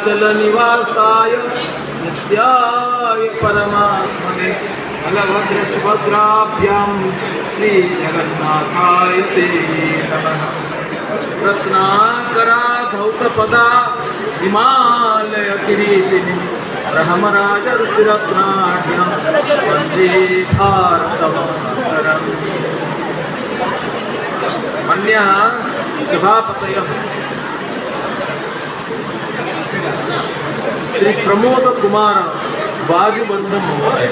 निवासाय नित्याय परमात्मने बलभद्र सुभद्राभ्यां श्री जगन्नाथाय ते नमः। रत्नाकरा धौतपदा हिमालय किरीटिनी ब्रह्मराजर्षिरत्नाढ्यं वन्दे भारतमातरम्। अन्यः सभापतयः श्री प्रमोद कुमार बाजूबंध महोदय,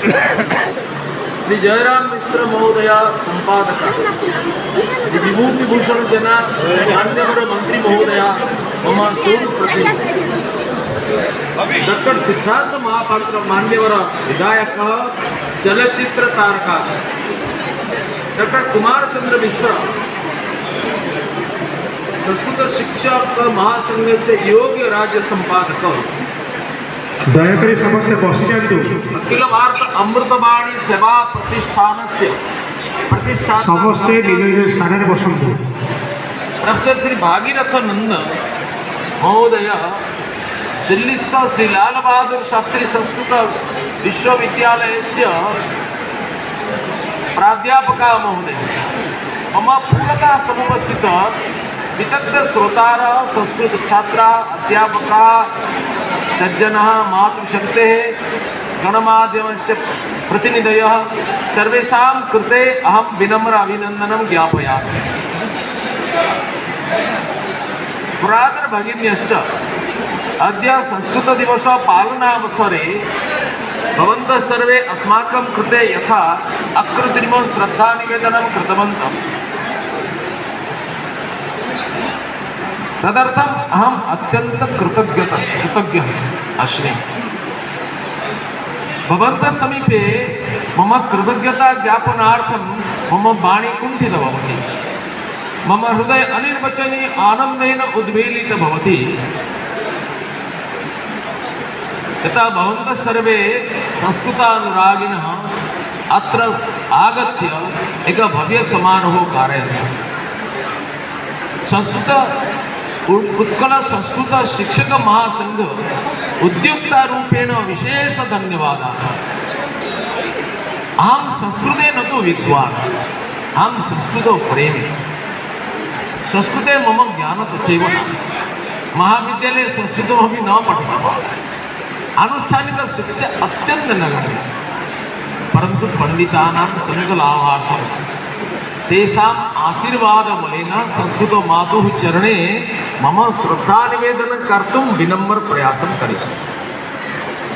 श्री जयराम मिश्र महोदय संपादक, श्री विभूतिभूषण जना मान्यवर मंत्री महोदय मम सुप्रतिनिधि, डॉक्टर सिद्धार्थ महापात्र मान्यवर विधायक चलचित्र तारकाश, डॉक्टर कुमार चंद्र मिश्र संस्कृत शिक्षक महासंघ से योग्य राज्य संपादक, दयाकरी समस्ते बसी जातु। अखिल भारत अमृतवाणी सेवा प्रतिष्ठान से समस्ते निज निज स्थान में बसंतु। प्रोफेसर श्री भागीरथ नंद महोदय दिल्लीस्थ श्री लाल बहादुर शास्त्री संस्कृत विश्वविद्यालय से प्राध्यापक महोदय, मम पूर्णतः समुपस्थित विदग्ध श्रोतार संस्कृत छात्रा अध्यापक सज्जन मातृशक्ते गणमाध्यमस्य प्रतिनिधयः सर्वेषां कृते अहं विनम्र अभिनन्दनं ज्ञापयामि। पुरातन भगिन्यश्च अद्य संस्कृत दिवस पालनावसरे भवन्तः सर्वे अस्माकं कृते यथा अकृत्रिमं श्रद्धानिवेदनं कृतवन्तः तदर्थम् अहम् अत्यंत कृतज्ञ अस्मि। भवन्तः समीपे मम कृतज्ञता ज्ञापनार्थं मम वाणी कुण्ठिता भवति, मम हृदय अनिर्वचनीय आनंदेन उद्वेलित भवति। यथा भवन्तः सर्वे संस्कृतानुरागिणः अत्र आगत्य एक भव्य समारोह कारयन्तु। संस्कृत उत्कल संस्कृत शिक्षक महासंघ उद्युक्ता रूपेण विशेष धन्यवादाः। अहं संस्कृते न तु विद्वान्, अहं संस्कृत प्रेमी। संस्कृते मम ज्ञान तथैव नास्ति, महाविद्यालये संस्कृतमपि न पठितवान्, आनुष्ठानिक शिक्षा अत्यंत नगण्या, परन्तु पंडितानां संगलाभार्थं तेषाम् आशीर्वाद बलेन संस्कृत मातुः चरणे मम श्रद्धा निवेदन कर्तुं विनम्र प्रयासं करिष्ये।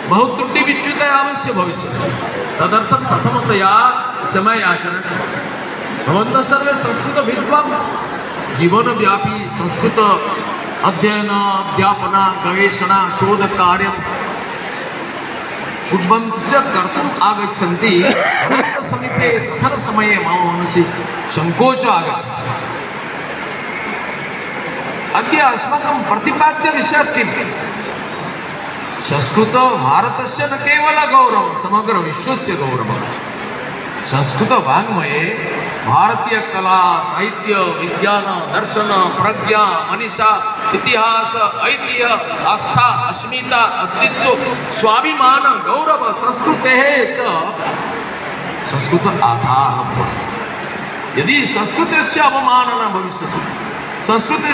बहु त्रुटि विच्युतः अवश्य भविष्यति, तदर्थं प्रथमतया क्षमायाचना। भवन्तः सर्वे संस्कृत विद्वांसः, जीवनव्यापी संस्कृत अध्ययन अध्यापन गवेषणा शोध कार्यं कुर्वन्तु च कर्तुम् आगच्छन्ति। भवन्तः समीपे कथन समये मम मनसि संकोच आगच्छति। अद्य अस्माकं प्रतिपाद्य विषयः किम्? संस्कृत भारतस्य न केवल गौरवं, समग्र विश्वस्य गौरवं। संस्कृत वाङ्मये भारतीय कला साहित्य विज्ञान दर्शन प्रज्ञा मनीषा इतिहास ऐतिह्य आस्था अस्मिता अस्तित्व स्वाभिमान गौरव संस्कृतेः च संस्कृत आधारः। यदि संस्कृतस्य अवमानना भविष्यति, संस्कृत